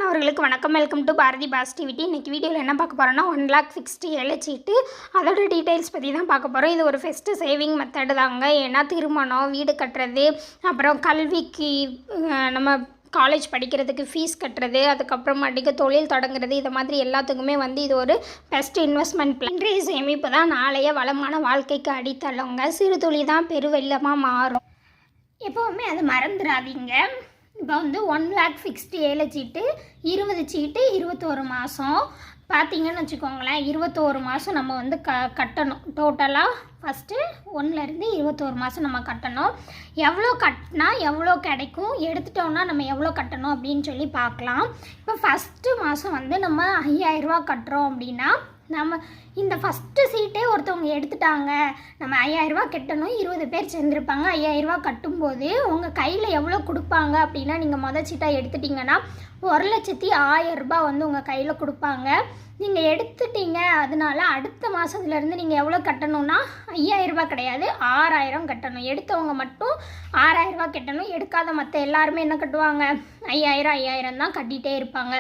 அவர்களுக்கு வணக்கம். Welcome to Bharathi positivity. இன்றைக்கி வீடியோவில் என்ன பார்க்க போகிறோன்னா 1,00,000 ஃபிக்ஸ்டு ஏழை சீட்டு அதோட டீட்டெயில்ஸ் பற்றி தான் பார்க்க போகிறோம். இது ஒரு ஃபஸ்ட்டு சேவிங் மெத்தடு தாங்க. ஏன்னா திருமணம், வீடு கட்டுறது, அப்புறம் கல்விக்கு நம்ம காலேஜ் படிக்கிறதுக்கு ஃபீஸ் கட்டுறது, அதுக்கப்புறமாட்டிக்கு தொழில் தொடங்குறது, இது மாதிரி எல்லாத்துக்குமே இது ஒரு பெஸ்ட் இன்வெஸ்ட்மெண்ட் பிளான். இன்றைய சேமிப்பு தான் நாளைய வளமான வாழ்க்கைக்கு அடித்தளங்க. சிறு துளி தான் பெருவெள்ளமாக மாறும். எப்போவுமே அதை மறந்துடாதீங்க. இப்போ 1,00,000 ஃபிக்ஸ்டு ஏழை சீட்டு 20 சீட்டு 21 மாதம் பார்த்திங்கன்னு வச்சுக்கோங்களேன். 21 மாதம் நம்ம கட்டணும். டோட்டலாக ஃபஸ்ட்டு 1லேருந்து 21 மாதம் நம்ம கட்டணும். எவ்வளோ கட்டினா எவ்வளோ கிடைக்கும், எடுத்துட்டோம்னா நம்ம எவ்வளோ கட்டணும் அப்படின்னு சொல்லி பார்க்கலாம். இப்போ ஃபஸ்ட்டு மாதம் நம்ம 5,000 ரூபா கட்டுறோம் அப்படின்னா, நம்ம இந்த ஃபஸ்ட்டு சீட்டே ஒருத்தவங்க எடுத்துட்டாங்க, நம்ம 5,000 ரூபா கட்டணும். 20 பேர் சேர்ந்துருப்பாங்க. 5,000 ரூபா கட்டும்போது உங்கள் கையில் எவ்வளோ கொடுப்பாங்க அப்படின்னா, நீங்கள் மொதல் சீட்டாக எடுத்துட்டிங்கன்னா 1,01,000 ரூபா உங்கள் கையில் கொடுப்பாங்க. நீங்கள் எடுத்துட்டீங்க. அதனால அடுத்த மாதத்துலேருந்து நீங்கள் எவ்வளோ கட்டணும்னா 5,000 ரூபா கிடையாது, 6,000 கட்டணும். எடுத்தவங்க மட்டும் 6,000 ரூபா கட்டணும். எடுக்காத மற்ற எல்லாருமே என்ன கட்டுவாங்க, 5,000 தான் கட்டிகிட்டே இருப்பாங்க.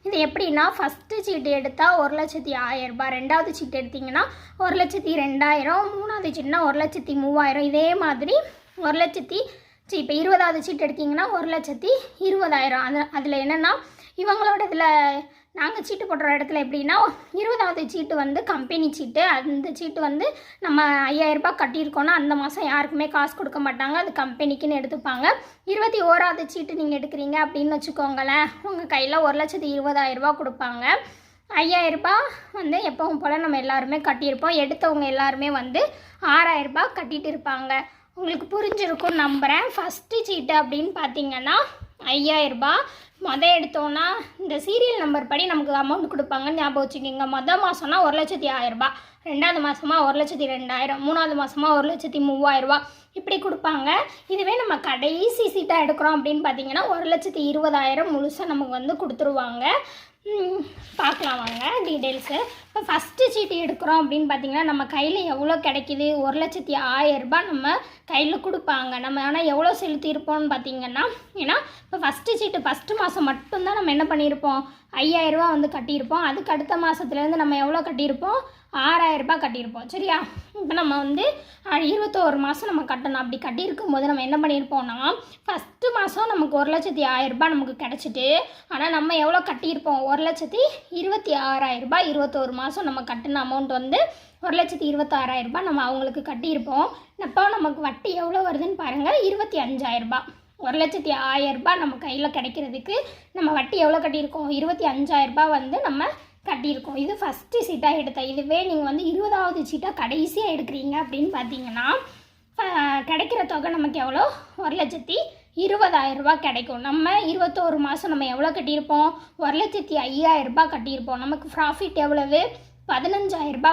இது எப்படின்னா, ஃபஸ்ட்டு சீட்டு எடுத்தால் 1,01,000 ரூபா, ரெண்டாவது சீட்டு எடுத்திங்கன்னா 1,02,000, மூணாவது சீட்டுனா 1,03,000. இதே மாதிரி இப்போ 20வது சீட்டு எடுத்திங்கன்னா 1,20,000. அதில் என்னென்னா, இவங்களோட இதில் நாங்கள் சீட்டு போடுற இடத்துல எப்படின்னா, 20வது சீட்டு கம்பெனி சீட்டு. அந்த சீட்டு நம்ம 5,000 ரூபா கட்டியிருக்கோன்னா அந்த மாதம் யாருக்குமே காசு கொடுக்க மாட்டாங்க, அது கம்பெனிக்குன்னு எடுத்துப்பாங்க. 21வது சீட்டு நீங்கள் எடுக்கிறீங்க அப்படின்னு வச்சுக்கோங்களேன், உங்கள் கையில் 1,20,000 ரூபா கொடுப்பாங்க. 5,000 ரூபா எப்பவும் போல் நம்ம எல்லாருமே கட்டியிருப்போம். எடுத்தவங்க எல்லாருமே 6,000 ரூபா கட்டிகிட்டு இருப்பாங்க. உங்களுக்கு புரிஞ்சிருக்கும் நம்புகிறேன். ஃபஸ்ட்டு சீட்டு அப்படின்னு பார்த்தீங்கன்னா 5,000 ரூபா. எடுத்தோன்னா இந்த சீரியல் நம்பர் படி நமக்கு அமௌண்ட் கொடுப்பாங்கன்னு ஞாபகம் வச்சுக்கோங்க. மாதம்னா 1,01,000 ரூபா, ரெண்டாவது மாதமா 1,02,000, மூணாவது மாதமா 1,03,000 ரூபா இப்படி கொடுப்பாங்க. இதுவே நம்ம கடைசி சீட்டாக எடுக்கிறோம் அப்படின்னு பார்த்தீங்கன்னா 1,20,000 முழுசாக நமக்கு கொடுத்துருவாங்க. பார்க்கலாம் வாங்க டீட்டெயில்ஸு. இப்போ ஃபஸ்ட்டு சீட்டு எடுக்கிறோம் அப்படின்னு பார்த்திங்கன்னா, நம்ம கையில் எவ்வளோ கிடைக்கிது, 1,01,000 ரூபா நம்ம கையில் கொடுப்பாங்க. நம்ம ஆனால் எவ்வளோ செலுத்தியிருப்போம்னு பார்த்திங்கன்னா, ஏன்னா இப்போ ஃபஸ்ட்டு சீட்டு ஃபஸ்ட்டு மாதம் மட்டும்தான் நம்ம என்ன பண்ணியிருப்போம், 5,000 ரூபா கட்டியிருப்போம். அதுக்கு அடுத்த மாதத்துலேருந்து நம்ம எவ்வளோ கட்டியிருப்போம், 6,000 ரூபா கட்டியிருப்போம். சரியா? இப்போ நம்ம 21 மாதம் நம்ம கட்டணும். அப்படி கட்டியிருக்கும் போது நம்ம என்ன பண்ணியிருப்போம்னா, ஃபஸ்ட்டு மாதம் நமக்கு 1,01,000 ரூபா நமக்கு கிடச்சிட்டு, ஆனால் நம்ம எவ்வளோ கட்டியிருப்போம், 1,26,000 ரூபா. 21 மாதம் நம்ம கட்டின அமௌண்ட் 1,26,000 ரூபா நம்ம அவங்களுக்கு கட்டியிருப்போம். அப்போ நமக்கு வட்டி எவ்வளோ வருதுன்னு பாருங்கள், 25,000 ரூபா. 1,01,000 ரூபா நம்ம கையில் கிடைக்கிறதுக்கு நம்ம வட்டி எவ்வளோ கட்டியிருக்கோம், 25,000 ரூபா நம்ம கட்டியிருக்கோம். இது ஃபஸ்ட்டு சீட்டாக எடுத்தேன். இதுவே நீங்கள் 20வது சீட்டாக கடைசியாக எடுக்கிறீங்க அப்படின்னு பார்த்தீங்கன்னா, கிடைக்கிற தொகை நமக்கு எவ்வளோ, 1,20,000 ரூபா கிடைக்கும். நம்ம 21 மாதம் நம்ம எவ்வளோ கட்டியிருப்போம், 1,05,000 ரூபா கட்டியிருப்போம். நமக்கு ப்ராஃபிட் எவ்வளவு, 15,000 ரூபா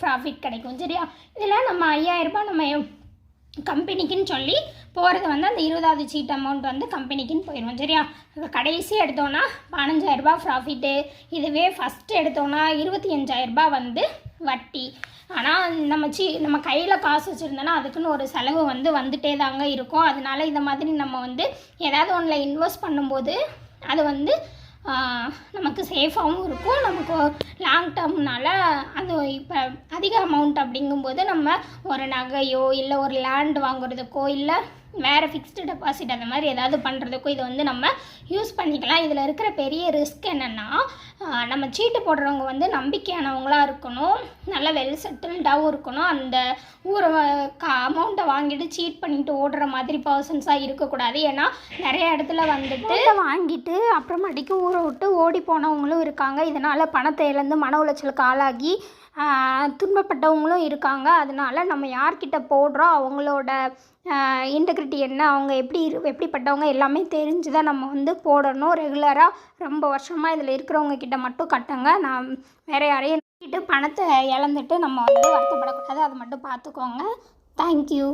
ப்ராஃபிட் கிடைக்கும். சரியா? இதில் நம்ம 5,000 ரூபா நம்ம கம்பெனிக்குன்னு சொல்லி போகிறது அந்த 20வது சீட் அமௌண்ட் கம்பெனிக்குன்னு போயிடுவோம். சரியா? கடைசி எடுத்தோன்னா 15,000 ரூபா ப்ராஃபிட்டு. இதுவே ஃபஸ்ட்டு எடுத்தோன்னா 25,000 ரூபா வட்டி. ஆனால் நம்ம கையில் காசு வச்சுருந்தோன்னா அதுக்குன்னு ஒரு செலவு வந்துட்டே தாங்க இருக்கும். அதனால இந்த மாதிரி நம்ம ஏதாவது ஒன்றில் இன்வெஸ்ட் பண்ணும்போது அது நமக்கு சேஃபாகவும் இருக்கும். நமக்கு லாங் டேர்ம்னால அது இப்போ அதிக அமௌண்ட் அப்படிங்கும்போது நம்ம ஒரு நகையோ இல்லை ஒரு லேண்ட் வாங்குறதுக்கோ இல்லை வேறு ஃபிக்ஸ்டு டெபாசிட் அந்த மாதிரி ஏதாவது பண்ணுறதுக்கோ இது நம்ம யூஸ் பண்ணிக்கலாம். இதில் இருக்கிற பெரிய ரிஸ்க் என்னென்னா, நம்ம சீட்டு போடுறவங்க நம்பிக்கையானவங்களாக இருக்கணும், நல்ல வெல் செட்டில்டாகவும் இருக்கணும். அந்த ஊரை அமௌண்ட்டை வாங்கிட்டு சீட் பண்ணிட்டு ஓடுற மாதிரி பர்சன்ஸாக இருக்கக்கூடாது. ஏன்னா நிறைய இடத்துல வாங்கிட்டு அப்புறமாட்டிக்கு ஊரை விட்டு ஓடி போனவங்களும் இருக்காங்க. இதனால் பணத்தை இழந்து மன உளைச்சலுக்கு ஆளாகி துன்பப்பட்டவங்களும் இருக்காங்க. அதனால் நம்ம யார்கிட்ட போடுறோம், அவங்களோட இன்டெகிரிட்டி என்ன, அவங்க எப்படிப்பட்டவங்க எல்லாமே தெரிஞ்சு தான் நம்ம போடணும். ரெகுலராக ரொம்ப வருஷமாக இதில் இருக்கிறவங்க கிட்ட மட்டும் கட்டுங்க. நான் வேறு யாரையும் பணத்தை இழந்துட்டு நம்ம வருத்தப்படக்கூடாது. அதை மட்டும் பார்த்துக்கோங்க. தேங்க்யூ.